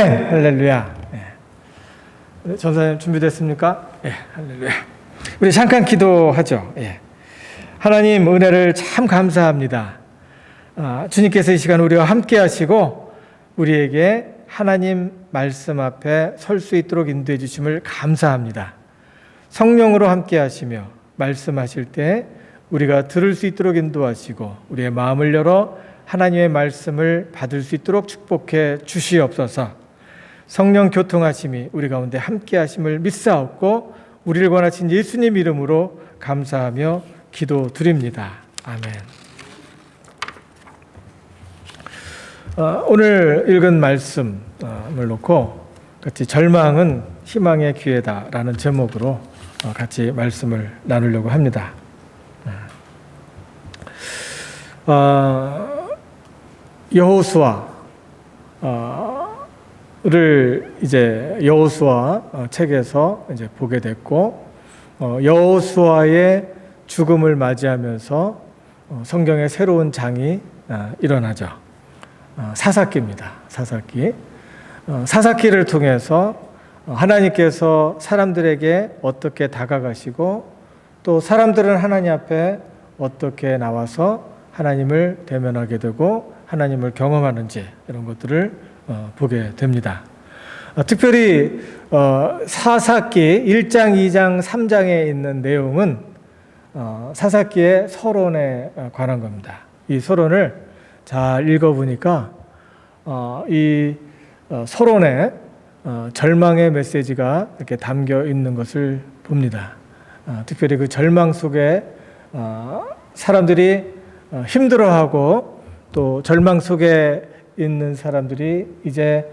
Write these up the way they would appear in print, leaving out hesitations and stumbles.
아멘. 할렐루야. 예. 전사님 준비됐습니까? 예, 할렐루야. 우리 잠깐 기도하죠. 예. 하나님 은혜를 참 감사합니다. 주님께서 이 시간 우리와 함께 하시고 우리에게 하나님 말씀 앞에 설 수 있도록 인도해 주심을 감사합니다. 성령으로 함께 하시며 말씀하실 때 우리가 들을 수 있도록 인도하시고 우리의 마음을 열어 하나님의 말씀을 받을 수 있도록 축복해 주시옵소서. 성령 교통하심이 우리 가운데 함께 하심을 믿사옵고 우리를 권하신 예수님 이름으로 감사하며 기도드립니다. 아멘. 오늘 읽은 말씀을 놓고 같이 절망은 희망의 기회다라는 제목으로 같이 말씀을 나누려고 합니다. 여호수아를 이제 여호수아 책에서 이제 보게 됐고, 여호수아의 죽음을 맞이하면서 성경의 새로운 장이 일어나죠. 사사기입니다. 사사기. 사사기를 통해서 하나님께서 사람들에게 어떻게 다가가시고 또 사람들은 하나님 앞에 어떻게 나와서 하나님을 대면하게 되고 하나님을 경험하는지 이런 것들을 보게 됩니다. 특별히 사사기 1장, 2장, 3장에 있는 내용은 사사기의 서론에 관한 겁니다. 이 서론을 잘 읽어보니까 이 서론에 절망의 메시지가 이렇게 담겨 있는 것을 봅니다. 특별히 그 절망 속에 사람들이 힘들어하고 또 절망 속에 있는 사람들이 이제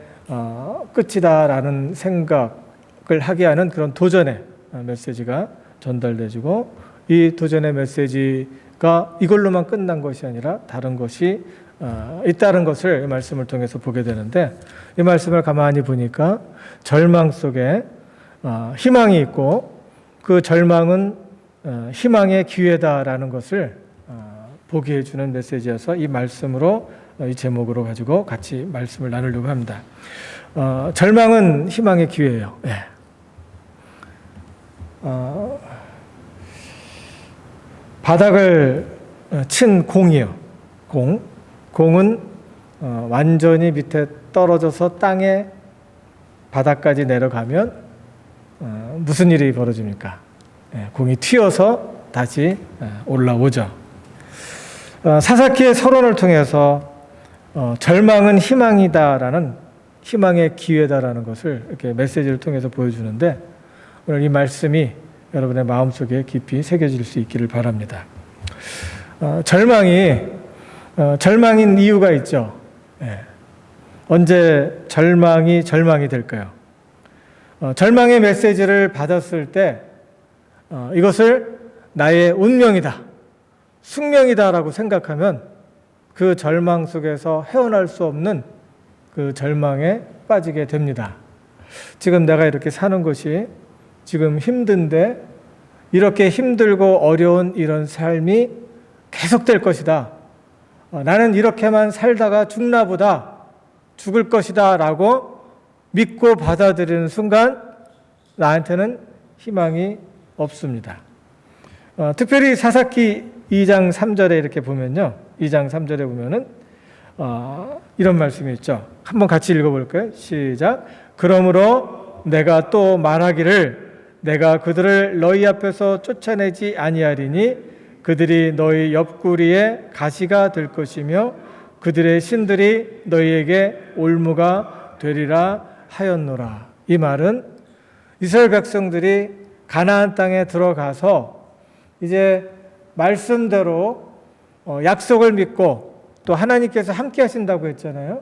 끝이다라는 생각을 하게 하는 그런 도전의 메시지가 전달되고, 이 도전의 메시지가 이걸로만 끝난 것이 아니라 다른 것이 있다는 것을 이 말씀을 통해서 보게 되는데, 이 말씀을 가만히 보니까 절망 속에 희망이 있고 그 절망은 희망의 기회다라는 것을 보게 해주는 메시지여서 이 말씀으로 이 제목으로 가지고 같이 말씀을 나누려고 합니다. 절망은 희망의 기회예요. 네. 바닥을 친 공이요. 공은 완전히 밑에 떨어져서 땅에 바닥까지 내려가면 무슨 일이 벌어집니까? 공이 튀어서 다시 올라오죠. 사사기의 서론을 통해서 절망은 희망이다라는, 희망의 기회다라는 것을 이렇게 메시지를 통해서 보여주는데, 오늘 이 말씀이 여러분의 마음속에 깊이 새겨질 수 있기를 바랍니다. 절망인 이유가 있죠. 언제 절망이 될까요? 절망의 메시지를 받았을 때 이것을 나의 운명이다, 숙명이다라고 생각하면 그 절망 속에서 헤어날 수 없는 그 절망에 빠지게 됩니다. 지금 내가 이렇게 사는 것이 지금 힘든데 이렇게 힘들고 어려운 이런 삶이 계속될 것이다. 나는 이렇게만 살다가 죽나 보다, 죽을 것이다 라고 믿고 받아들이는 순간 나한테는 희망이 없습니다. 특별히 사사기 2장 3절에 이렇게 보면요, 2장 3절에 보면은 이런 말씀이 있죠. 한번 같이 읽어볼까요? 시작. 그러므로 내가 또 말하기를 내가 그들을 너희 앞에서 쫓아내지 아니하리니 그들이 너희 옆구리에 가시가 될 것이며 그들의 신들이 너희에게 올무가 되리라 하였노라. 이 말은 이스라엘 백성들이 가나안 땅에 들어가서 이제 말씀대로 약속을 믿고 또 하나님께서 함께 하신다고 했잖아요.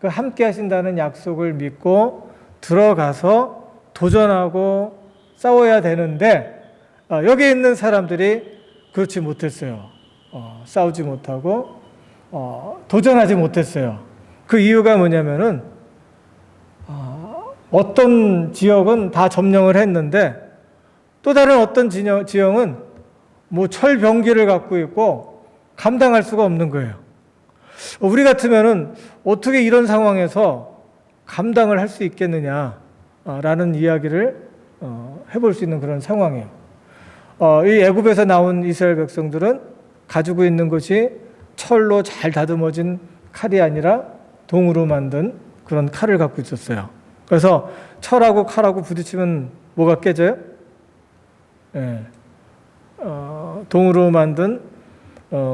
그 함께 하신다는 약속을 믿고 들어가서 도전하고 싸워야 되는데 여기 있는 사람들이 그렇지 못했어요. 싸우지 못하고 도전하지 못했어요. 그 이유가 뭐냐면은 어떤 지역은 다 점령을 했는데 또 다른 어떤 지형은 뭐 철병기를 갖고 있고 감당할 수가 없는 거예요. 우리 같으면은 어떻게 이런 상황에서 감당을 할 수 있겠느냐라는 이야기를 해볼 수 있는 그런 상황이에요. 이 애굽에서 나온 이스라엘 백성들은 가지고 있는 것이 철로 잘 다듬어진 칼이 아니라 동으로 만든 그런 칼을 갖고 있었어요. 그래서 철하고 칼하고 부딪히면 뭐가 깨져요? 예. 동으로 만든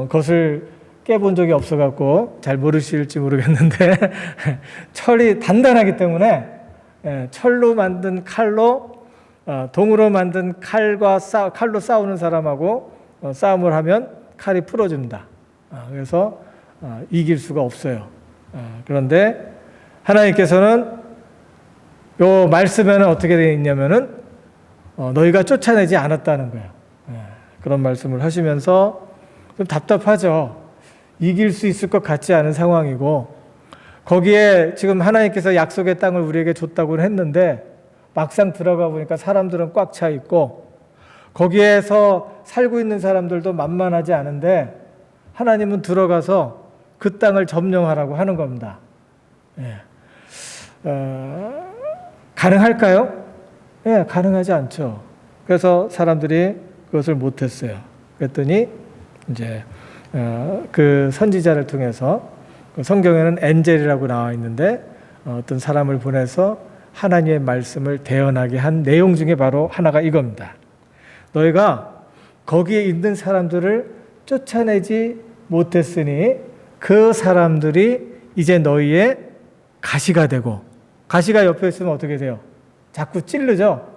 것을 깨본 적이 없어갖고 잘 모르실지 모르겠는데 철이 단단하기 때문에 철로 만든 칼로 동으로 만든 칼로 싸우는 사람하고 싸움을 하면 칼이 풀어진다. 그래서 이길 수가 없어요. 그런데 하나님께서는 요 말씀에는 어떻게 되어 있냐면은 너희가 쫓아내지 않았다는 거예요. 그런 말씀을 하시면서 좀 답답하죠. 이길 수 있을 것 같지 않은 상황이고, 거기에 지금 하나님께서 약속의 땅을 우리에게 줬다고 했는데 막상 들어가 보니까 사람들은 꽉 차 있고 거기에서 살고 있는 사람들도 만만하지 않은데 하나님은 들어가서 그 땅을 점령하라고 하는 겁니다. 가능할까요? 가능하지 않죠. 그래서 사람들이 그것을 못했어요. 그랬더니 이제 그 선지자를 통해서, 성경에는 엔젤이라고 나와 있는데 어떤 사람을 보내서 하나님의 말씀을 대언하게 한 내용 중에 바로 하나가 이겁니다. 너희가 거기에 있는 사람들을 쫓아내지 못했으니 그 사람들이 이제 너희의 가시가 되고, 가시가 옆에 있으면 어떻게 돼요? 자꾸 찌르죠.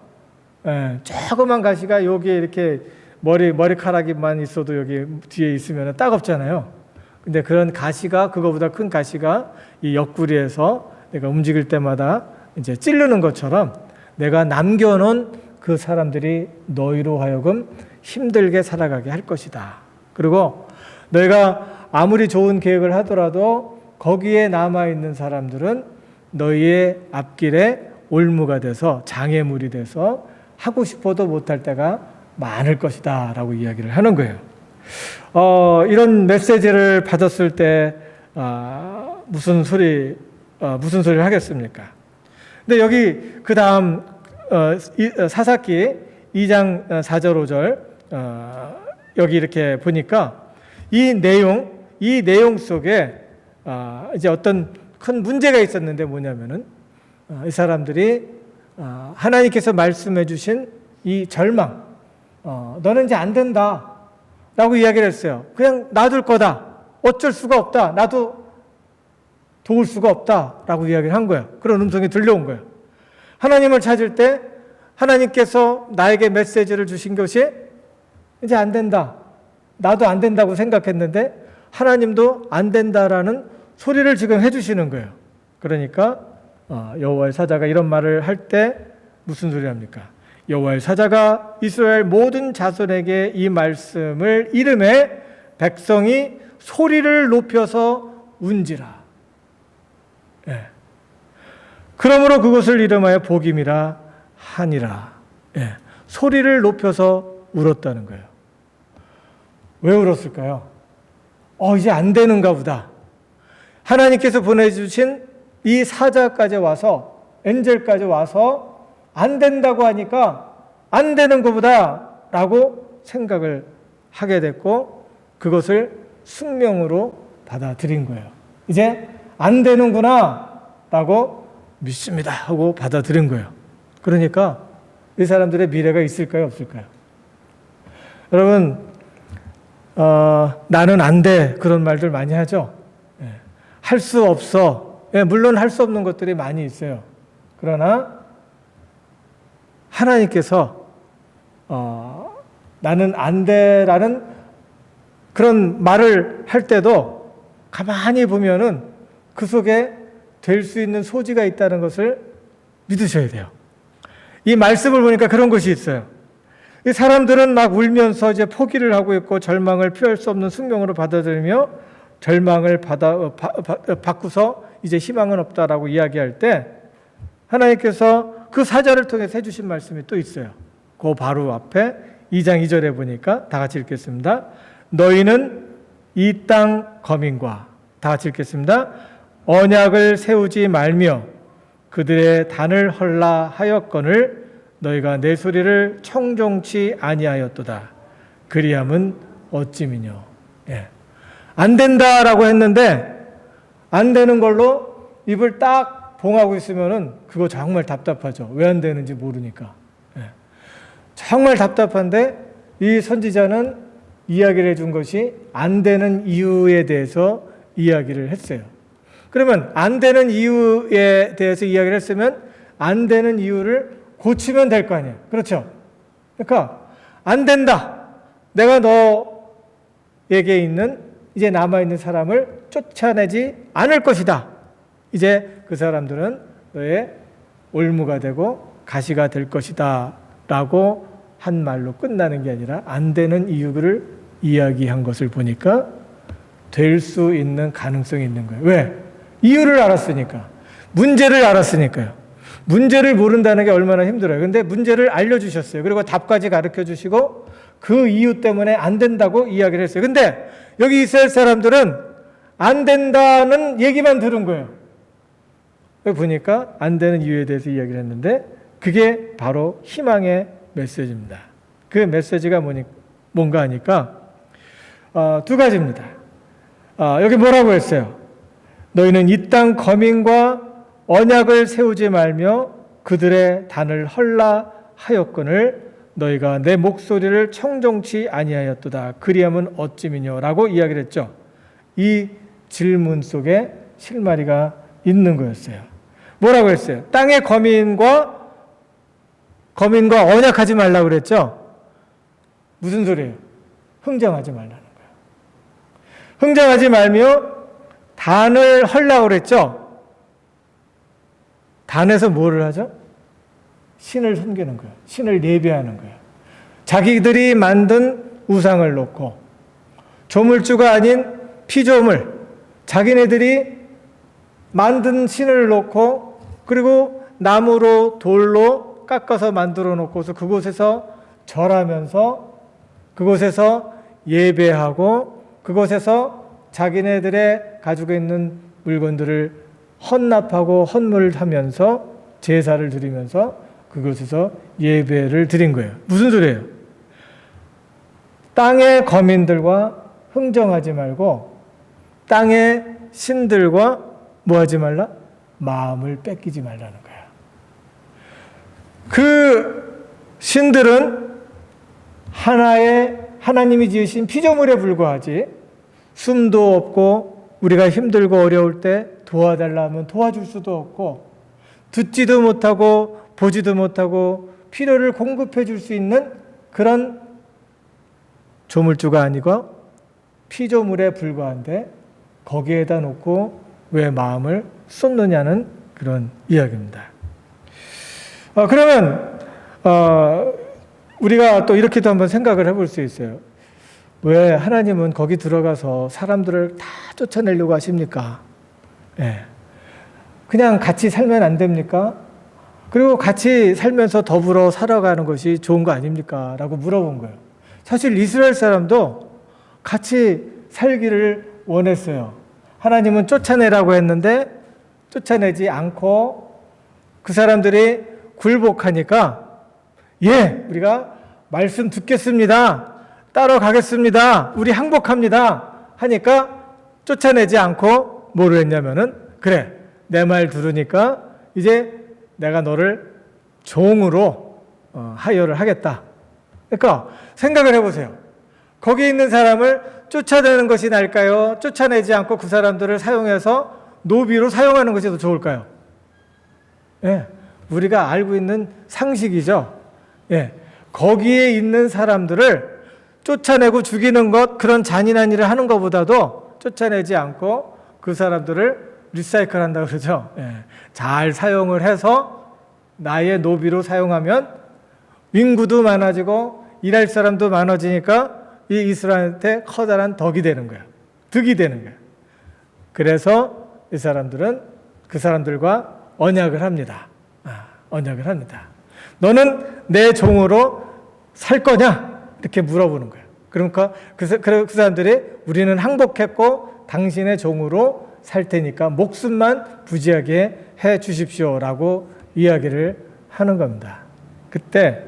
조그만 가시가 여기에 이렇게 머리카락이만 있어도 여기 뒤에 있으면 따갑잖아요. 근데 그런 가시가, 그거보다 큰 가시가 이 옆구리에서 내가 움직일 때마다 이제 찌르는 것처럼 내가 남겨놓은 그 사람들이 너희로 하여금 힘들게 살아가게 할 것이다. 그리고 너희가 아무리 좋은 계획을 하더라도 거기에 남아있는 사람들은 너희의 앞길에 올무가 돼서 장애물이 돼서 하고 싶어도 못할 때가 많을 것이다 라고 이야기를 하는 거예요. 이런 메시지를 받았을 때 무슨 소리를 하겠습니까? 근데 여기 그 다음 사사기 2장 4절 5절 여기 이렇게 보니까 이 내용 속에 이제 어떤 큰 문제가 있었는데 뭐냐면은 이 사람들이 하나님께서 말씀해 주신 이 절망, 너는 이제 안 된다 라고 이야기를 했어요. 그냥 놔둘 거다, 어쩔 수가 없다, 나도 도울 수가 없다 라고 이야기를 한 거예요. 그런 음성이 들려온 거예요. 하나님을 찾을 때 하나님께서 나에게 메시지를 주신 것이 이제 안 된다, 나도 안 된다고 생각했는데 하나님도 안 된다라는 소리를 지금 해주시는 거예요. 그러니까 여호와의 사자가 이런 말을 할 때 무슨 소리 합니까? 여호와의 사자가 이스라엘 모든 자손에게 이 말씀을 이름에 백성이 소리를 높여서 운지라. 그러므로 그것을 이름하여 복임이라 하니라. 소리를 높여서 울었다는 거예요. 왜 울었을까요? 이제 안 되는가 보다. 하나님께서 보내주신 이 사자까지 와서, 엔젤까지 와서 안 된다고 하니까 안 되는 것보다 라고 생각을 하게 됐고, 그것을 숙명으로 받아들인 거예요. 이제 안 되는구나 라고 믿습니다 하고 받아들인 거예요. 그러니까 이 사람들의 미래가 있을까요, 없을까요? 여러분, 나는 안 돼, 그런 말들 많이 하죠. 할 수 없어. 물론 할 수 없는 것들이 많이 있어요. 그러나 하나님께서 나는 안 돼라는 그런 말을 할 때도 가만히 보면은 그 속에 될 수 있는 소지가 있다는 것을 믿으셔야 돼요. 이 말씀을 보니까 그런 것이 있어요. 이 사람들은 막 울면서 이제 포기를 하고 있고 절망을 피할 수 없는 숙명으로 받아들이며 절망을 바꾸서 이제 희망은 없다라고 이야기할 때 하나님께서 그 사자를 통해서 해주신 말씀이 또 있어요. 그 바로 앞에 2장 2절에 보니까 다 같이 읽겠습니다. 너희는 이 땅 거민과, 다 같이 읽겠습니다. 언약을 세우지 말며 그들의 단을 헐라 하였거늘 너희가 내 소리를 청종치 아니하였도다. 그리함은 어찌미뇨. 예. 안 된다라고 했는데 안 되는 걸로 입을 딱 봉하고 있으면은 그거 정말 답답하죠. 왜 안 되는지 모르니까. 예. 정말 답답한데 이 선지자는 이야기를 해준 것이 안 되는 이유에 대해서 이야기를 했어요. 그러면 안 되는 이유에 대해서 이야기를 했으면 안 되는 이유를 고치면 될 거 아니에요. 그렇죠? 그러니까 안 된다. 내가 너에게 있는 이제 남아있는 사람을 쫓아내지 않을 것이다. 이제 그 사람들은 너의 올무가 되고 가시가 될 것이다 라고 한 말로 끝나는 게 아니라 안 되는 이유를 이야기한 것을 보니까 될 수 있는 가능성이 있는 거예요. 왜? 이유를 알았으니까. 문제를 알았으니까요. 문제를 모른다는 게 얼마나 힘들어요. 근데 문제를 알려주셨어요. 그리고 답까지 가르쳐 주시고 그 이유 때문에 안 된다고 이야기를 했어요. 근데 여기 이스라엘 사람들은 안 된다는 얘기만 들은 거예요. 여기 보니까 안 되는 이유에 대해서 이야기를 했는데 그게 바로 희망의 메시지입니다. 그 메시지가 뭔가 하니까 두 가지입니다. 여기 뭐라고 했어요? 너희는 이 땅 거민과 언약을 세우지 말며 그들의 단을 헐라 하였거늘 너희가 내 목소리를 청종치 아니하였도다. 그리함은 어찌미뇨? 라고 이야기를 했죠. 이 질문 속에 실마리가 있는 거였어요. 뭐라고 했어요? 땅의 거민과 언약하지 말라고 그랬죠? 무슨 소리예요? 흥정하지 말라는 거예요. 흥정하지 말며 단을 헐라고 그랬죠? 단에서 뭐를 하죠? 신을 섬기는 거예요. 신을 예배하는 거예요. 자기들이 만든 우상을 놓고 조물주가 아닌 피조물, 자기네들이 만든 신을 놓고 그리고 나무로 돌로 깎아서 만들어 놓고서 그곳에서 절하면서 그곳에서 예배하고 그곳에서 자기네들의 가지고 있는 물건들을 헌납하고 헌물하면서 제사를 드리면서 그곳에서 예배를 드린 거예요. 무슨 소리예요? 땅의 거민들과 흥정하지 말고 땅의 신들과 뭐 하지 말라? 마음을 뺏기지 말라는 거예요. 그 신들은 하나님이 지으신 피조물에 불과하지 숨도 없고 우리가 힘들고 어려울 때 도와달라 하면 도와줄 수도 없고 듣지도 못하고 보지도 못하고 필요를 공급해 줄 수 있는 그런 조물주가 아니고 피조물에 불과한데 거기에다 놓고 왜 마음을 쏟느냐는 그런 이야기입니다. 그러면 우리가 또 이렇게도 한번 생각을 해볼 수 있어요. 왜 하나님은 거기 들어가서 사람들을 다 쫓아내려고 하십니까? 예. 그냥 같이 살면 안 됩니까? 그리고 같이 살면서 더불어 살아가는 것이 좋은 거 아닙니까? 라고 물어본 거예요. 사실 이스라엘 사람도 같이 살기를 원했어요. 하나님은 쫓아내라고 했는데 쫓아내지 않고 그 사람들이 굴복하니까 예, 우리가 말씀 듣겠습니다. 따라가겠습니다. 우리 항복합니다. 하니까 쫓아내지 않고 뭐를 했냐면은 그래, 내 말 들으니까 이제 내가 너를 종으로 하여를 하겠다. 그러니까 생각을 해보세요. 거기 있는 사람을 쫓아내는 것이 나을까요? 쫓아내지 않고 그 사람들을 사용해서 노비로 사용하는 것이 더 좋을까요? 예, 우리가 알고 있는 상식이죠. 예, 거기에 있는 사람들을 쫓아내고 죽이는 것, 그런 잔인한 일을 하는 것보다도 쫓아내지 않고 그 사람들을 리사이클 한다고 그러죠. 예, 잘 사용을 해서 나의 노비로 사용하면 인구도 많아지고 일할 사람도 많아지니까 이 이스라엘한테 커다란 덕이 되는 거야. 득이 되는 거야. 그래서 이 사람들은 그 사람들과 언약을 합니다. 언약을 합니다. 너는 내 종으로 살 거냐? 이렇게 물어보는 거예요. 그러니까 그 사람들이 우리는 항복했고 당신의 종으로 살 테니까 목숨만 부지하게 해 주십시오라고 이야기를 하는 겁니다. 그때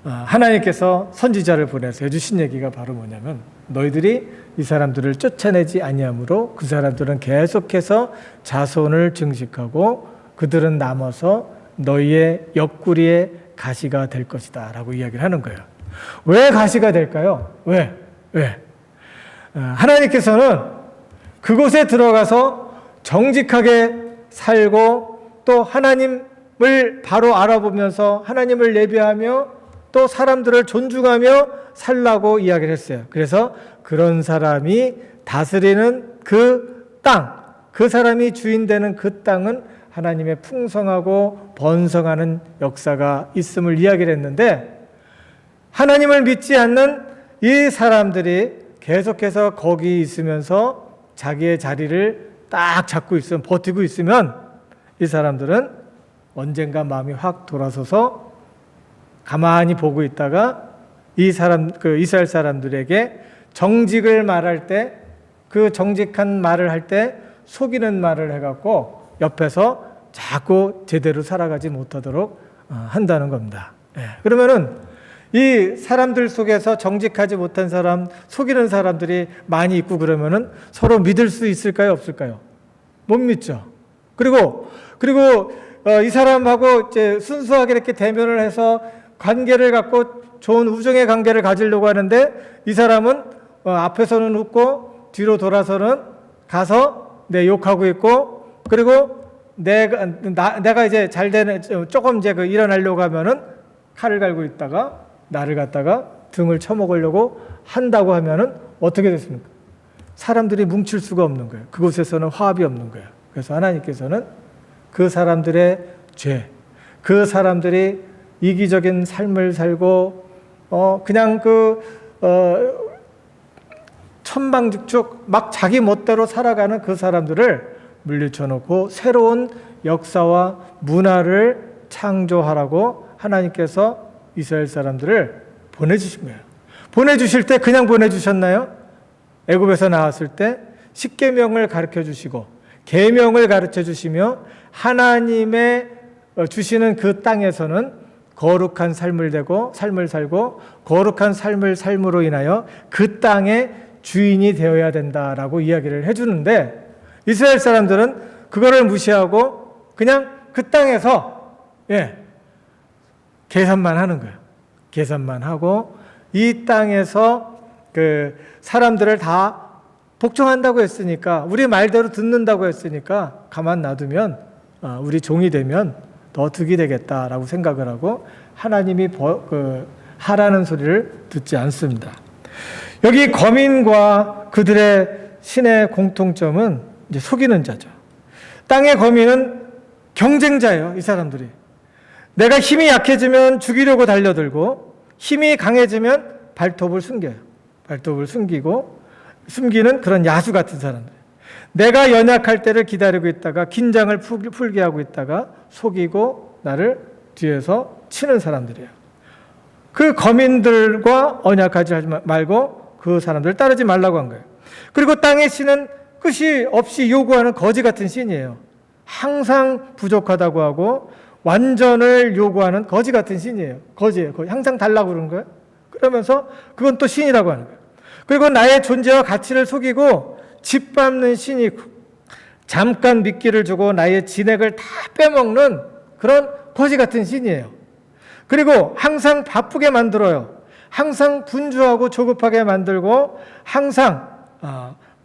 하나님께서 선지자를 보내서 해주신 얘기가 바로 뭐냐면, 너희들이 이 사람들을 쫓아내지 아니하므로 그 사람들은 계속해서 자손을 증식하고 그들은 남아서 너희의 옆구리에 가시가 될 것이다 라고 이야기를 하는 거예요. 왜 가시가 될까요? 왜? 하나님께서는 그곳에 들어가서 정직하게 살고 또 하나님을 바로 알아보면서 하나님을 예배하며 또 사람들을 존중하며 살라고 이야기를 했어요. 그래서 그런 사람이 다스리는 그 땅, 그 사람이 주인 되는 그 땅은 하나님의 풍성하고 번성하는 역사가 있음을 이야기를 했는데, 하나님을 믿지 않는 이 사람들이 계속해서 거기 있으면서 자기의 자리를 딱 잡고 있으면, 버티고 있으면 이 사람들은 언젠가 마음이 확 돌아서서 가만히 보고 있다가 이스라엘 사람들에게 정직을 말할 때, 그 정직한 말을 할 때 속이는 말을 해갖고 옆에서 자꾸 제대로 살아가지 못하도록 한다는 겁니다. 그러면은 이 사람들 속에서 정직하지 못한 사람, 속이는 사람들이 많이 있고 그러면은 서로 믿을 수 있을까요, 없을까요? 못 믿죠. 그리고 이 사람하고 이제 순수하게 이렇게 대면을 해서 관계를 갖고 좋은 우정의 관계를 가지려고 하는데, 이 사람은 앞에서는 웃고 뒤로 돌아서는 가서 내 욕하고 있고, 그리고 내가 이제 잘 되는, 조금 이제 일어나려고 하면은 칼을 갈고 있다가 나를 갖다가 등을 쳐먹으려고 한다고 하면은 어떻게 됐습니까? 사람들이 뭉칠 수가 없는 거예요. 그곳에서는 화합이 없는 거예요. 그래서 하나님께서는 그 사람들의 죄, 그 사람들이 이기적인 삶을 살고 그냥 천방지축 막 자기 멋대로 살아가는 그 사람들을 물리쳐 놓고 새로운 역사와 문화를 창조하라고 하나님께서 이스라엘 사람들을 보내주신 거예요. 보내주실 때 그냥 보내주셨나요? 애굽에서 나왔을 때 십계명을 가르쳐 주시고 계명을 가르쳐 주시며 하나님의 주시는 그 땅에서는 거룩한 삶을 살고 거룩한 삶을 삶으로 인하여 그 땅의 주인이 되어야 된다라고 이야기를 해주는데, 이스라엘 사람들은 그거를 무시하고 그냥 그 땅에서 계산만 하는 거예요. 계산만 하고 이 땅에서 그 사람들을 다 복종한다고 했으니까, 우리 말대로 듣는다고 했으니까 가만 놔두면 우리 종이 되면 더 득이 되겠다라고 생각을 하고 하나님이 하라는 소리를 듣지 않습니다. 여기 거민과 그들의 신의 공통점은 이제 속이는 자죠. 땅의 거민은 경쟁자예요. 이 사람들이. 내가 힘이 약해지면 죽이려고 달려들고 힘이 강해지면 발톱을 숨겨요. 발톱을 숨기는 그런 야수 같은 사람들. 내가 연약할 때를 기다리고 있다가 긴장을 풀게 하고 있다가 속이고 나를 뒤에서 치는 사람들이에요. 그 거민들과 언약하지 말고 그 사람들을 따르지 말라고 한 거예요. 그리고 땅의 신은 끝이 없이 요구하는 거지 같은 신이에요. 항상 부족하다고 하고 완전을 요구하는 거지 같은 신이에요. 거지예요. 항상 달라고 그러는 거예요. 그러면서 그건 또 신이라고 하는 거예요. 그리고 나의 존재와 가치를 속이고 짓밟는 신이 잠깐 미끼를 주고 나의 진액을 다 빼먹는 그런 거지 같은 신이에요. 그리고 항상 바쁘게 만들어요. 항상 분주하고 조급하게 만들고 항상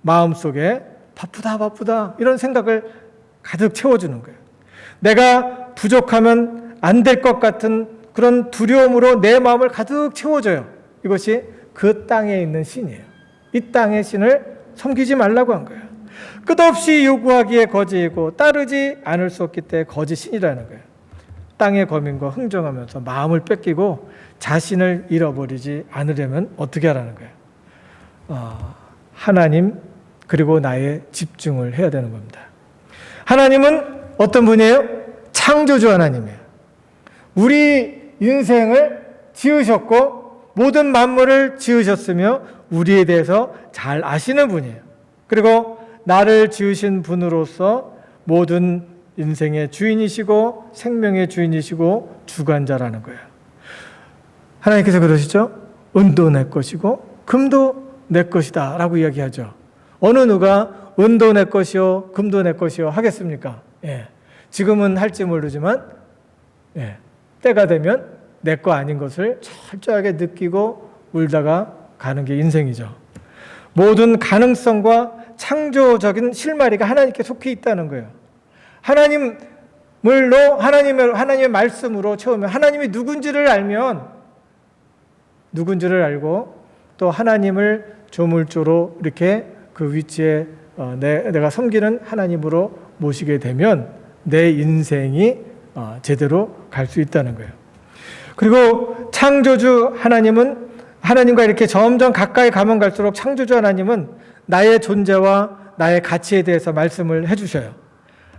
마음속에 바쁘다 이런 생각을 가득 채워주는 거예요. 내가 부족하면 안 될 것 같은 그런 두려움으로 내 마음을 가득 채워줘요. 이것이 그 땅에 있는 신이에요. 이 땅의 신을 섬기지 말라고 한 거예요. 끝없이 요구하기에 거지이고 따르지 않을 수 없기 때문에 거지 신이라는 거예요. 땅의 거민과 흥정하면서 마음을 뺏기고 자신을 잃어버리지 않으려면 어떻게 하라는 거예요? 하나님 그리고 나의 집중을 해야 되는 겁니다. 하나님은 어떤 분이에요? 창조주 하나님이에요. 우리 인생을 지으셨고 모든 만물을 지으셨으며 우리에 대해서 잘 아시는 분이에요. 그리고 나를 지으신 분으로서 모든 인생의 주인이시고 생명의 주인이시고 주관자라는 거예요. 하나님께서 그러시죠? 은도 내 것이고 금도 내 것이다 라고 이야기하죠. 어느 누가 은도 내 것이요 금도 내 것이요 하겠습니까? 예. 지금은 할지 모르지만 때가 되면 내 거 아닌 것을 철저하게 느끼고 울다가 가는 게 인생이죠. 모든 가능성과 창조적인 실마리가 하나님께 속해 있다는 거예요. 하나님의 말씀으로 채우면 하나님이 누군지를 알고 또 하나님을 조물주로 이렇게 그 위치에 내가 섬기는 하나님으로 모시게 되면 내 인생이 제대로 갈 수 있다는 거예요. 그리고 창조주 하나님과 이렇게 점점 가까이 가면 갈수록 창조주 하나님은 나의 존재와 나의 가치에 대해서 말씀을 해주셔요.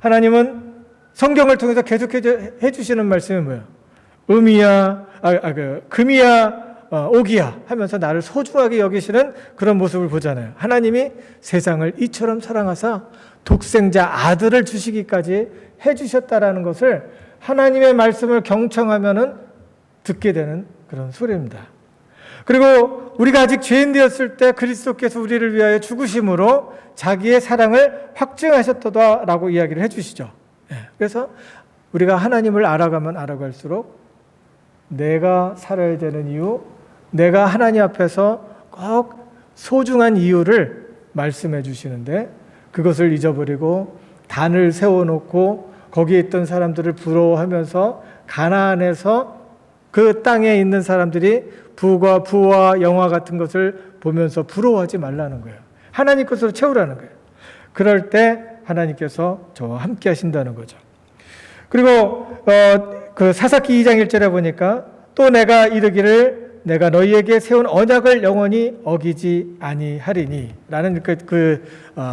하나님은 성경을 통해서 계속 해주시는 말씀이 뭐예요? 금이야 옥이야 하면서 나를 소중하게 여기시는 그런 모습을 보잖아요. 하나님이 세상을 이처럼 사랑하사 독생자 아들을 주시기까지 해주셨다라는 것을 하나님의 말씀을 경청하면은 듣게 되는 그런 소리입니다. 그리고 우리가 아직 죄인 되었을 때 그리스도께서 우리를 위하여 죽으심으로 자기의 사랑을 확증하셨다라고 이야기를 해주시죠. 그래서 우리가 하나님을 알아가면 알아갈수록 내가 살아야 되는 이유, 내가 하나님 앞에서 꼭 소중한 이유를 말씀해 주시는데 그것을 잊어버리고 단을 세워놓고 거기에 있던 사람들을 부러워하면서 가나안에서 그 땅에 있는 사람들이 부와 영화 같은 것을 보면서 부러워하지 말라는 거예요. 하나님 것으로 채우라는 거예요. 그럴 때 하나님께서 저와 함께 하신다는 거죠. 그리고 그 사사기 2장 1절에 보니까 또 내가 이르기를 내가 너희에게 세운 언약을 영원히 어기지 아니하리니 라는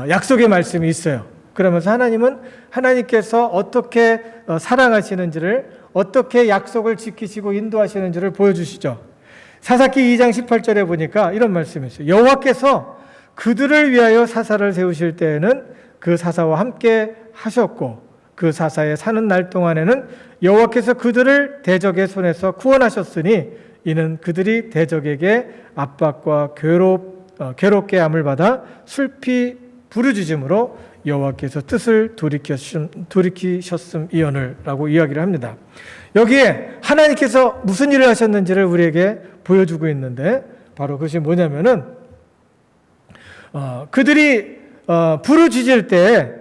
약속의 말씀이 있어요. 그러면서 하나님은 하나님께서 어떻게 사랑하시는지를 어떻게 약속을 지키시고 인도하시는지를 보여주시죠. 사사기 2장 18절에 보니까 이런 말씀이 있어요. 여호와께서 그들을 위하여 사사를 세우실 때에는 그 사사와 함께 하셨고 그 사사에 사는 날 동안에는 여호와께서 그들을 대적의 손에서 구원하셨으니 이는 그들이 대적에게 압박과 괴롭게 함을 받아 슬피 부르짖음으로 여호와께서 뜻을 돌이키셨음이오늘라고 이야기를 합니다. 여기에 하나님께서 무슨 일을 하셨는지를 우리에게 보여주고 있는데 바로 그것이 뭐냐면은 그들이 부르짖을 때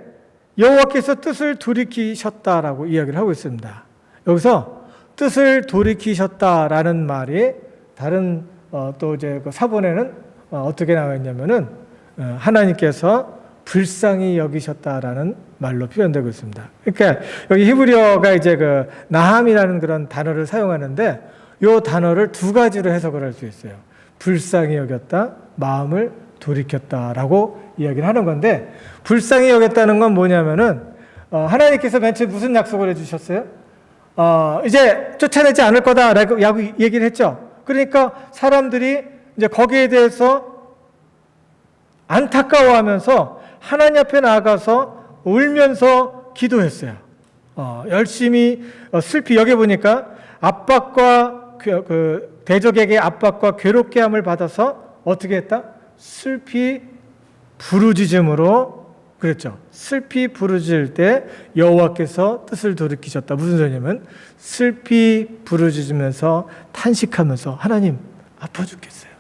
여호와께서 뜻을 돌이키셨다라고 이야기를 하고 있습니다. 여기서 뜻을 돌이키셨다라는 말이 다른 또 이제 그 사본에는 어떻게 나와 있냐면은 하나님께서 불쌍히 여기셨다라는 말로 표현되고 있습니다. 그러니까 여기 히브리어가 이제 그 나함이라는 그런 단어를 사용하는데 이 단어를 두 가지로 해석을 할 수 있어요. 불쌍히 여겼다, 마음을 돌이켰다라고 이야기를 하는 건데 불쌍히 여겼다는 건 뭐냐면은 하나님께서 맨 처음에 무슨 약속을 해주셨어요? 이제 쫓아내지 않을 거다라고 얘기를 했죠. 그러니까 사람들이 이제 거기에 대해서 안타까워하면서 하나님 앞에 나아가서 울면서 기도했어요. 열심히 슬피 여기 보니까 압박과 그 대적에게 압박과 괴롭게 함을 받아서 어떻게 했다? 슬피 부르짖음으로 그랬죠. 슬피 부르짖을 때 여호와께서 뜻을 돌이키셨다. 무슨 소리냐면 슬피 부르짖으면서 탄식하면서 하나님 아파 죽겠어요.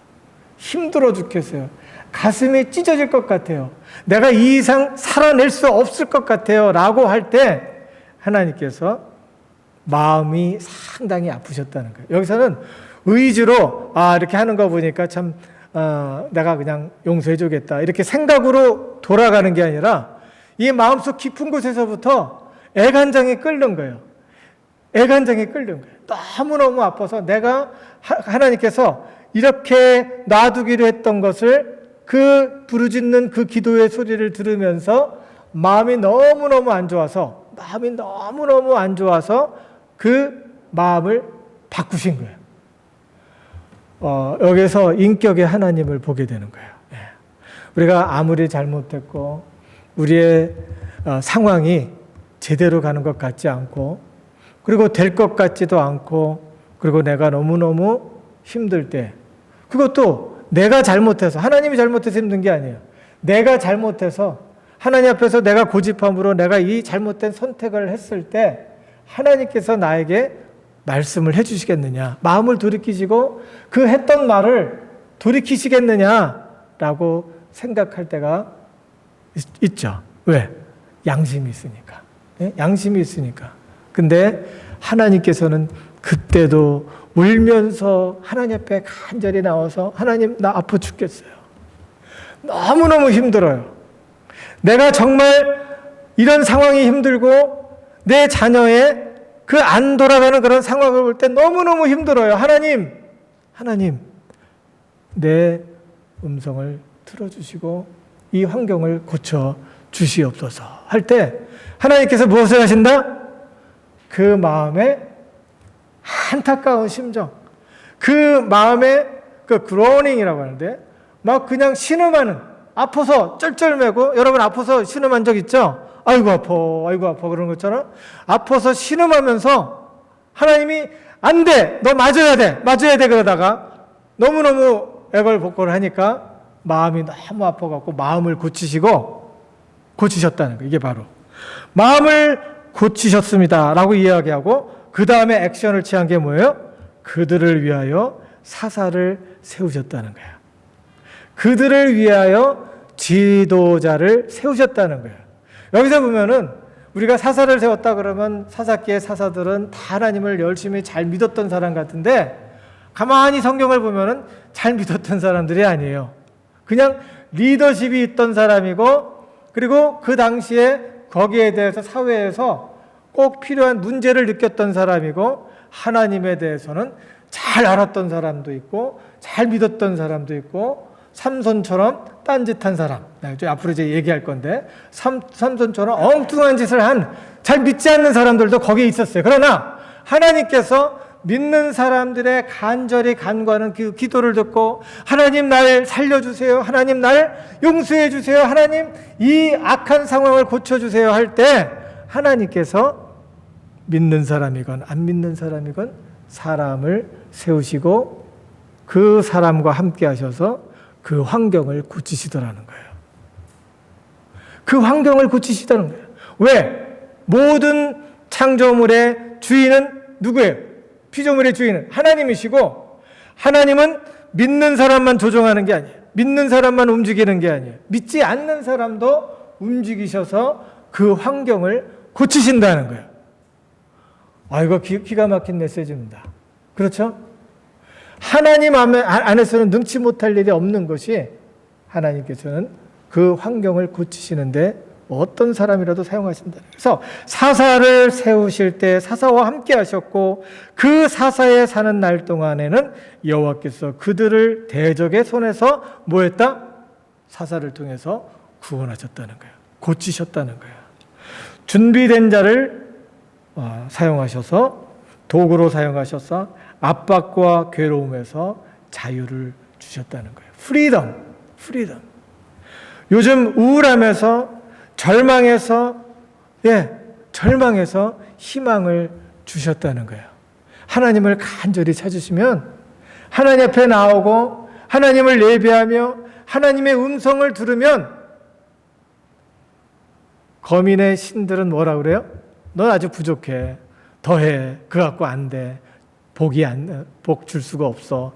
힘들어 죽겠어요. 가슴이 찢어질 것 같아요. 내가 이 이상 살아낼 수 없을 것 같아요. 라고 할 때 하나님께서 마음이 상당히 아프셨다는 거예요. 여기서는 의지로 이렇게 하는 거 보니까 참 내가 그냥 용서해 주겠다 이렇게 생각으로 돌아가는 게 아니라 이 마음속 깊은 곳에서부터 애간장이 끓는 거예요. 애간장이 끓는 거예요. 너무너무 아파서 내가 하나님께서 이렇게 놔두기로 했던 것을 그 부르짖는 그 기도의 소리를 들으면서 마음이 너무너무 안 좋아서 그 마음을 바꾸신 거예요. 여기서 인격의 하나님을 보게 되는 거예요. 우리가 아무리 잘못했고 우리의 상황이 제대로 가는 것 같지 않고, 그리고 될 것 같지도 않고, 그리고 내가 너무너무 힘들 때, 그것도 내가 잘못해서, 하나님이 잘못해서 힘든 게 아니에요. 내가 잘못해서 하나님 앞에서 내가 고집함으로 내가 이 잘못된 선택을 했을 때 하나님께서 나에게 말씀을 해주시겠느냐, 마음을 돌이키시고 그 했던 말을 돌이키시겠느냐라고 생각할 때가 있죠. 왜? 양심이 있으니까. 예? 양심이 있으니까. 근데 하나님께서는 그때도 울면서 하나님 앞에 간절히 나와서, 하나님, 나 아파 죽겠어요. 너무너무 힘들어요. 내가 정말 이런 상황이 힘들고 내 자녀의 그 안 돌아가는 그런 상황을 볼 때 너무너무 힘들어요. 하나님, 내 음성을 들어주시고 이 환경을 고쳐 주시옵소서 할 때 하나님께서 무엇을 하신다? 그 마음에 안타까운 심정, 그 마음에 그 groaning이라고 하는데 막 그냥 신음하는, 아파서 쩔쩔매고, 여러분 아파서 신음한 적 있죠? 아이고 아파 그런 것처럼 아파서 신음하면서 하나님이 안 돼, 너 맞아야 돼 그러다가 너무너무 애걸복걸을 하니까 마음이 너무 아파갖고 마음을 고치셨다는 거예요. 이게 바로 마음을 고치셨습니다 라고 이야기하고, 그 다음에 액션을 취한 게 뭐예요? 그들을 위하여 사사를 세우셨다는 거예요. 그들을 위하여 지도자를 세우셨다는 거예요. 여기서 보면은 우리가 사사를 세웠다 그러면 사사기의 사사들은 다 하나님을 열심히 잘 믿었던 사람 같은데, 가만히 성경을 보면은 잘 믿었던 사람들이 아니에요. 그냥 리더십이 있던 사람이고, 그리고 그 당시에 거기에 대해서 사회에서 꼭 필요한 문제를 느꼈던 사람이고, 하나님에 대해서는 잘 알았던 사람도 있고 잘 믿었던 사람도 있고, 삼손처럼 딴짓한 사람, 앞으로 이제 얘기할 건데, 삼손처럼 엉뚱한 짓을 한 잘 믿지 않는 사람들도 거기에 있었어요. 그러나 하나님께서 믿는 사람들의 간절히 간구하는 그 기도를 듣고, 하나님 날 살려주세요, 하나님 날 용서해 주세요, 하나님 이 악한 상황을 고쳐주세요 할 때 하나님께서 믿는 사람이건 안 믿는 사람이건 사람을 세우시고 그 사람과 함께 하셔서 그 환경을 고치시더라는 거예요. 그 환경을 고치시더라는 거예요. 왜? 모든 창조물의 주인은 누구예요? 피조물의 주인은 하나님이시고, 하나님은 믿는 사람만 조종하는 게 아니에요. 믿는 사람만 움직이는 게 아니에요. 믿지 않는 사람도 움직이셔서 그 환경을 고치신다는 거예요. 이거 기가 막힌 메시지입니다. 그렇죠? 하나님 안에서는 능치 못할 일이 없는 것이, 하나님께서는 그 환경을 고치시는데 어떤 사람이라도 사용하신다. 그래서 사사를 세우실 때 사사와 함께 하셨고, 그 사사에 사는 날 동안에는 여호와께서 그들을 대적의 손에서 뭐 했다? 사사를 통해서 구원하셨다는 거예요. 고치셨다는 거예요. 준비된 자를 사용하셔서, 도구로 사용하셔서 압박과 괴로움에서 자유를 주셨다는 거예요. 프리덤. 요즘 우울함에서, 절망해서 희망을 주셨다는 거예요. 하나님을 간절히 찾으시면 하나님 앞에 나오고 하나님을 예배하며 하나님의 음성을 들으면, 거민의 신들은 뭐라 그래요? 넌 아주 부족해, 더해, 그거 갖고 안 돼, 복 줄 수가 없어.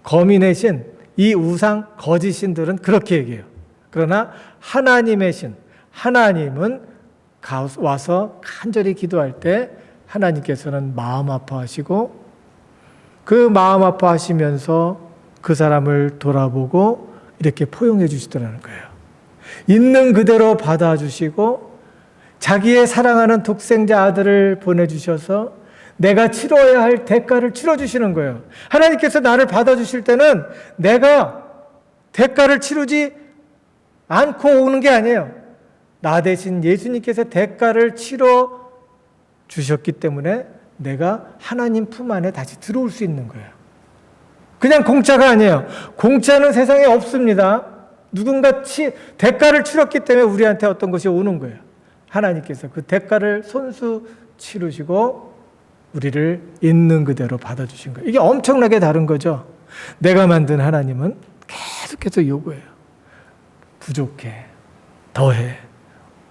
거민의 신, 이 우상 거짓 신들은 그렇게 얘기해요. 그러나 하나님의 신, 하나님은 와서 간절히 기도할 때 하나님께서는 마음 아파하시고, 그 마음 아파하시면서 그 사람을 돌아보고 이렇게 포용해 주시더라는 거예요. 있는 그대로 받아주시고 자기의 사랑하는 독생자 아들을 보내주셔서 내가 치러야 할 대가를 치러주시는 거예요. 하나님께서 나를 받아주실 때는 내가 대가를 치르지 않고 오는 게 아니에요. 나 대신 예수님께서 대가를 치러 주셨기 때문에 내가 하나님 품 안에 다시 들어올 수 있는 거예요. 그냥 공짜가 아니에요. 공짜는 세상에 없습니다. 누군가 대가를 치렀기 때문에 우리한테 어떤 것이 오는 거예요. 하나님께서 그 대가를 손수 치르시고 우리를 있는 그대로 받아주신 거예요. 이게 엄청나게 다른 거죠. 내가 만든 하나님은 계속해서 요구해요. 부족해, 더해,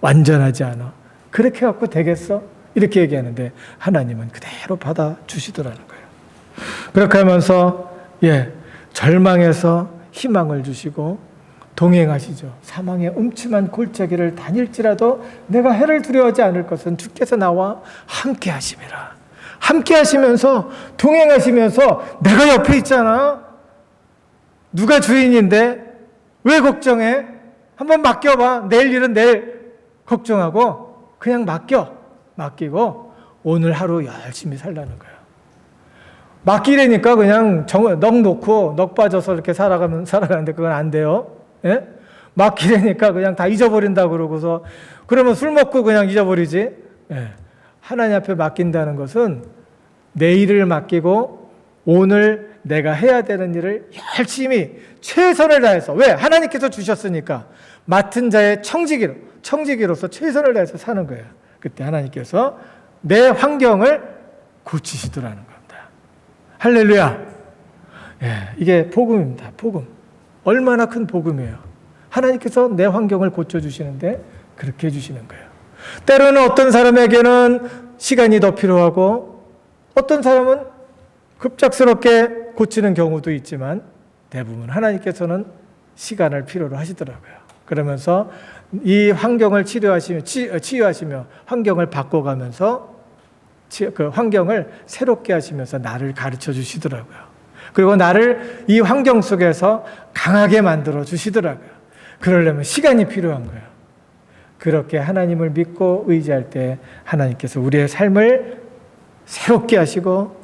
완전하지 않아. 그렇게 갖고 되겠어? 이렇게 얘기하는데 하나님은 그대로 받아주시더라는 거예요. 그렇게 하면서 절망에서 희망을 주시고 동행하시죠. 사망의 음침한 골짜기를 다닐지라도 내가 해를 두려워하지 않을 것은 주께서 나와 함께 하심이라. 함께 하시면서 동행하시면서 내가 옆에 있잖아. 누가 주인인데 왜 걱정해? 한번 맡겨봐. 내일 일은 내일 걱정하고 그냥 맡기고 오늘 하루 열심히 살라는 거예요. 맡기려니까 그냥 넋 놓고 넋 빠져서 이렇게 살아가는데 그건 안 돼요. 예? 맡기려니까 그냥 다 잊어버린다고 그러고서 그러면 술 먹고 그냥 잊어버리지. 예. 하나님 앞에 맡긴다는 것은 내일을 맡기고 오늘 내가 해야 되는 일을 열심히 최선을 다해서 왜? 하나님께서 주셨으니까 맡은 자의 청지기로서 최선을 다해서 사는 거예요. 그때 하나님께서 내 환경을 고치시더라는 겁니다. 할렐루야. 이게 복음입니다. 복음. 얼마나 큰 복음이에요. 하나님께서 내 환경을 고쳐주시는데 그렇게 해주시는 거예요. 때로는 어떤 사람에게는 시간이 더 필요하고 어떤 사람은 급작스럽게 고치는 경우도 있지만 대부분 하나님께서는 시간을 필요로 하시더라고요. 그러면서 이 환경을 치유하시며 환경을 바꿔가면서 그 환경을 새롭게 하시면서 나를 가르쳐 주시더라고요. 그리고 나를 이 환경 속에서 강하게 만들어 주시더라고요. 그러려면 시간이 필요한 거예요. 그렇게 하나님을 믿고 의지할 때 하나님께서 우리의 삶을 새롭게 하시고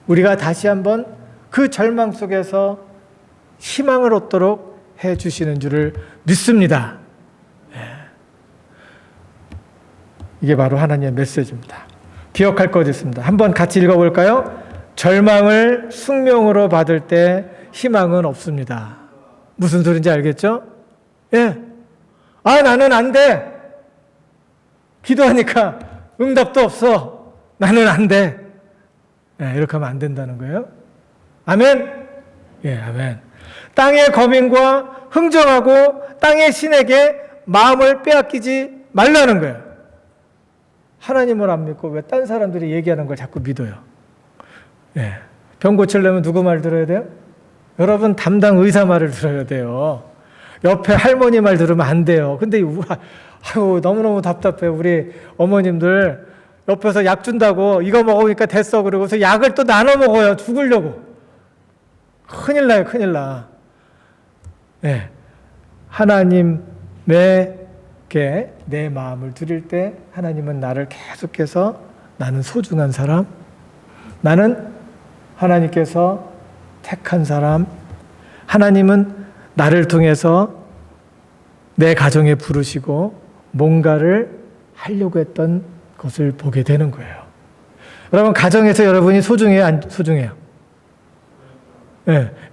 우리가 다시 한번 그 절망 속에서 희망을 얻도록 해 주시는 줄을 믿습니다. 이게 바로 하나님의 메시지입니다. 기억할 것 있습니다. 한번 같이 읽어볼까요? 절망을 숙명으로 받을 때 희망은 없습니다. 무슨 소리인지 알겠죠? 나는 안 돼. 기도하니까 응답도 없어. 나는 안 돼. 이렇게 하면 안 된다는 거예요. 아멘? 아멘. 땅의 거민과 흥정하고 땅의 신에게 마음을 빼앗기지 말라는 거예요. 하나님을 안 믿고 왜 딴 사람들이 얘기하는 걸 자꾸 믿어요? 병 고치려면 누구 말 들어야 돼요? 여러분 담당 의사 말을 들어야 돼요. 옆에 할머니 말 들으면 안 돼요. 근데 너무너무 답답해. 우리 어머님들 옆에서 약 준다고 이거 먹으니까 됐어 그러고서 약을 또 나눠 먹어요. 죽으려고. 큰일 나요. 큰일 나. 하나님에게 내 마음을 드릴 때 하나님은 나를 계속해서 나는 소중한 사람, 나는 하나님께서 택한 사람, 하나님은 나를 통해서 내 가정에 부르시고 뭔가를 하려고 했던 것을 보게 되는 거예요. 여러분 가정에서 여러분이 소중해요? 안 소중해요?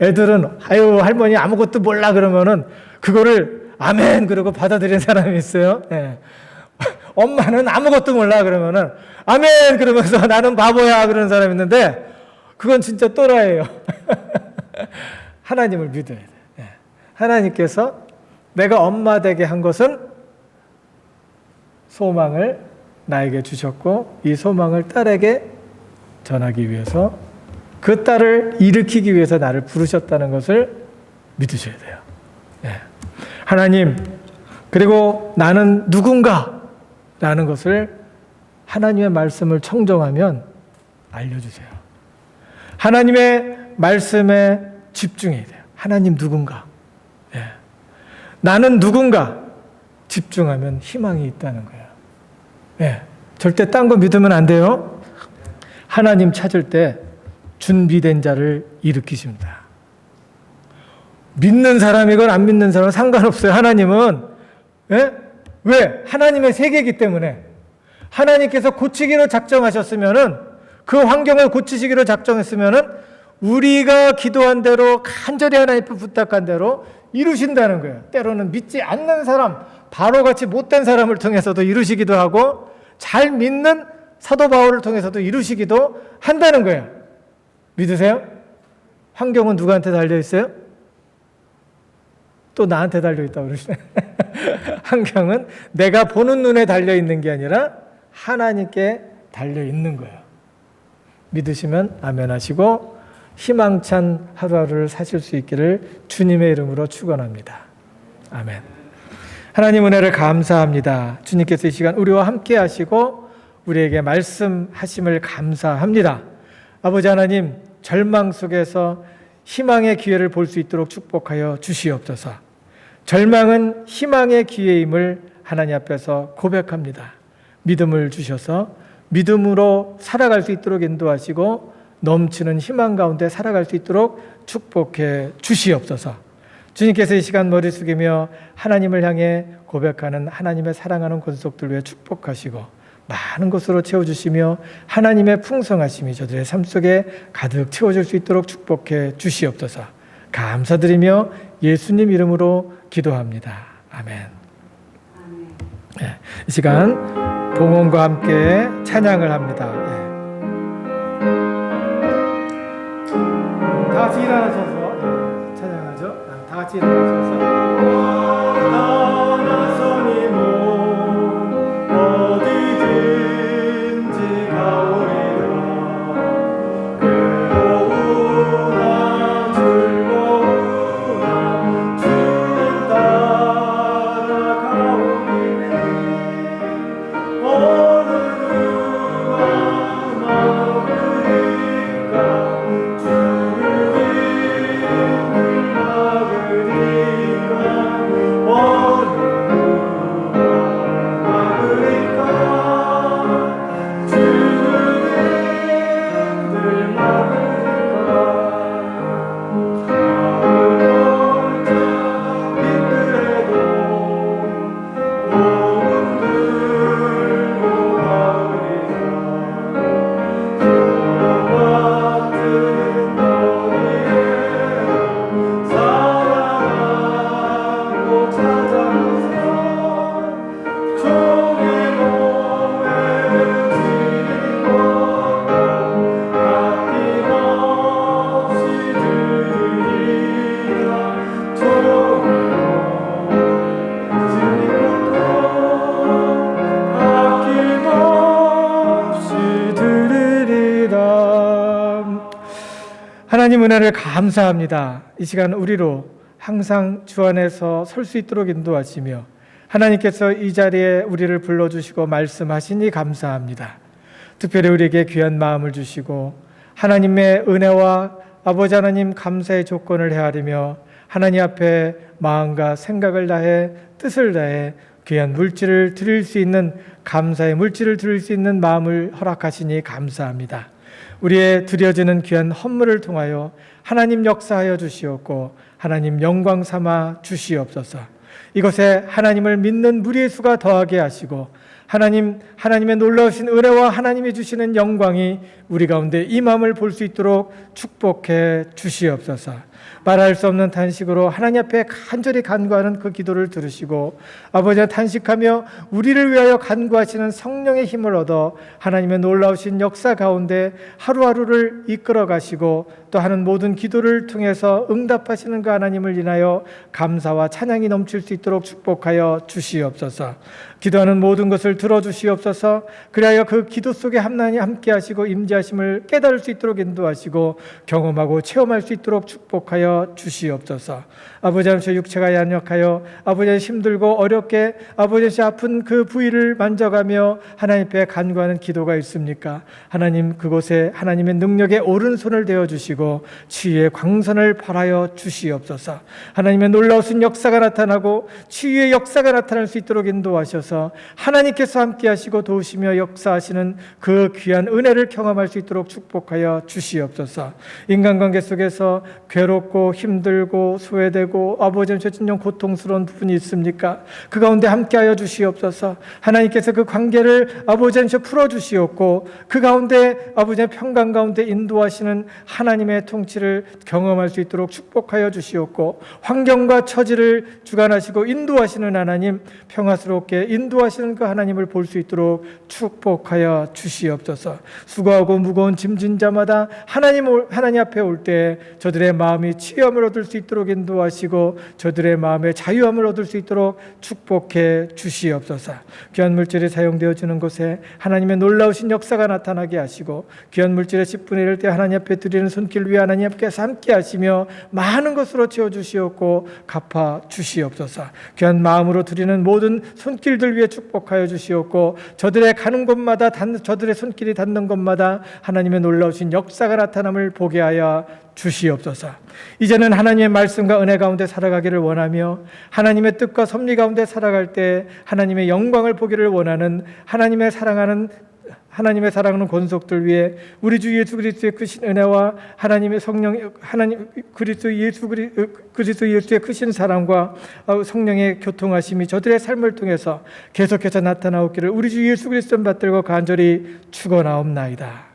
애들은 할머니 아무것도 몰라 그러면은 그거를 아멘 그러고 받아들이는 사람이 있어요. 엄마는 아무것도 몰라 그러면은 아멘 그러면서 나는 바보야 그러는 사람이 있는데 그건 진짜 또라이예요. 하나님을 믿어야 돼. 하나님께서 내가 엄마 되게 한 것은 소망을 나에게 주셨고 이 소망을 딸에게 전하기 위해서 그 딸을 일으키기 위해서 나를 부르셨다는 것을 믿으셔야 돼요. 하나님, 그리고 나는 누군가라는 것을 하나님의 말씀을 청정하면 알려주세요. 하나님의 말씀에 집중해야 돼요. 하나님 누군가. 나는 누군가 집중하면 희망이 있다는 거예요. 절대 딴 거 믿으면 안 돼요. 하나님 찾을 때 준비된 자를 일으키십니다. 믿는 사람이건 안 믿는 사람은 상관없어요. 하나님은 왜? 하나님의 세계이기 때문에 하나님께서 고치기로 작정하셨으면은 그 환경을 고치시기로 작정했으면은 우리가 기도한 대로 간절히 하나님 앞에 부탁한 대로 이루신다는 거예요. 때로는 믿지 않는 사람, 바로같이 못된 사람을 통해서도 이루시기도 하고 잘 믿는 사도 바울을 통해서도 이루시기도 한다는 거예요. 믿으세요? 환경은 누구한테 달려있어요? 또 나한테 달려있다고 그러시네. 환경은 내가 보는 눈에 달려있는 게 아니라 하나님께 달려있는 거예요. 믿으시면 아멘 하시고 희망찬 하루하루를 사실 수 있기를 주님의 이름으로 축원합니다. 아멘. 하나님 은혜를 감사합니다. 주님께서 이 시간 우리와 함께 하시고 우리에게 말씀하심을 감사합니다. 아버지 하나님, 절망 속에서 희망의 기회를 볼 수 있도록 축복하여 주시옵소서. 절망은 희망의 기회임을 하나님 앞에서 고백합니다. 믿음을 주셔서 믿음으로 살아갈 수 있도록 인도하시고 넘치는 희망 가운데 살아갈 수 있도록 축복해 주시옵소서. 주님께서 이 시간 머리 숙이며 하나님을 향해 고백하는 하나님의 사랑하는 권속들 위해 축복하시고 많은 것으로 채워주시며 하나님의 풍성하심이 저들의 삶 속에 가득 채워질 수 있도록 축복해 주시옵소서. 감사드리며 예수님 이름으로 기도합니다. 아멘. 네, 이 시간 봉헌과 함께 찬양을 합니다. 네. 다 같이 일어나셔서 찬양하죠. 다 같이 일어나셔서 하나님 은혜를 감사합니다. 이 시간 우리로 항상 주 안에서 설 수 있도록 인도하시며 하나님께서 이 자리에 우리를 불러주시고 말씀하시니 감사합니다. 특별히 우리에게 귀한 마음을 주시고 하나님의 은혜와 아버지 하나님 감사의 조건을 헤아리며 하나님 앞에 마음과 생각을 다해 뜻을 다해 귀한 물질을 드릴 수 있는 감사의 물질을 드릴 수 있는 마음을 허락하시니 감사합니다. 우리의 드려지는 귀한 헌물을 통하여 하나님 역사하여 주시옵고 하나님 영광 삼아 주시옵소서. 이것에 하나님을 믿는 무리의 수가 더하게 하시고 하나님의 놀라우신 은혜와 하나님이 주시는 영광이 우리 가운데 임함을 볼 수 있도록 축복해 주시옵소서. 말할 수 없는 탄식으로 하나님 앞에 간절히 간구하는 그 기도를 들으시고 아버지와 탄식하며 우리를 위하여 간구하시는 성령의 힘을 얻어 하나님의 놀라우신 역사 가운데 하루하루를 이끌어 가시고 또 하는 모든 기도를 통해서 응답하시는 그 하나님을 인하여 감사와 찬양이 넘칠 수 있도록 축복하여 주시옵소서. 기도하는 모든 것을 들어주시옵소서. 그리하여 그 기도 속에 하나님 함께 하시고 임재하심을 깨달을 수 있도록 인도하시고 경험하고 체험할 수 있도록 축복하여 주시옵소서. 아버지 하나님, 육체가 연약하여 아버지 힘들고 어렵게 아버지 아픈 그 부위를 만져가며 하나님 앞에 간구하는 기도가 있습니까? 하나님 그곳에 하나님의 능력의 오른손을 대어주시고 치유의 광선을 발하여 주시옵소서. 하나님의 놀라우신 역사가 나타나고 치유의 역사가 나타날 수 있도록 인도하셔서 하나님께서 함께 하시고 도우시며 역사하시는 그 귀한 은혜를 경험할 수 있도록 축복하여 주시옵소서. 인간관계 속에서 어렵고 힘들고 소외되고 아버지 진정 고통스러운 부분이 있습니까? 그 가운데 함께하여 주시옵소서. 하나님께서 그 관계를 아버지 풀어주시옵고 그 가운데 아버지의 평강 가운데 인도하시는 하나님의 통치를 경험할 수 있도록 축복하여 주시옵고 환경과 처지를 주관하시고 인도하시는 하나님, 평화스럽게 인도하시는 그 하나님을 볼 수 있도록 축복하여 주시옵소서. 수고하고 무거운 짐진 자마다 하나님 앞에 올 때 저들의 마음이 치유함을 얻을 수 있도록 인도하시고 저들의 마음에 자유함을 얻을 수 있도록 축복해 주시옵소서. 귀한 물질이 사용되어지는 곳에 하나님의 놀라우신 역사가 나타나게 하시고 귀한 물질의 10분의 1을 때 하나님 앞에 드리는 손길 위에 하나님 앞에서 함께 하시며 많은 것으로 채워주시옵고 갚아 주시옵소서. 귀한 마음으로 드리는 모든 손길들 위에 축복하여 주시옵고 저들의 가는 곳마다 저들의 손길이 닿는 곳마다 하나님의 놀라우신 역사가 나타남을 보게 하여 주시옵소서. 이제는 하나님의 말씀과 은혜 가운데 살아가기를 원하며 하나님의 뜻과 섭리 가운데 살아갈 때 하나님의 영광을 보기를 원하는 하나님의 사랑하는 권속들 위해 우리 주 예수 그리스도의 크신 은혜와 하나님의 성령 하나님 그리스도 예수의 크신 사랑과 성령의 교통하심이 저들의 삶을 통해서 계속해서 나타나오기를 우리 주 예수 그리스도 받들고 간절히 축원하옵나이다.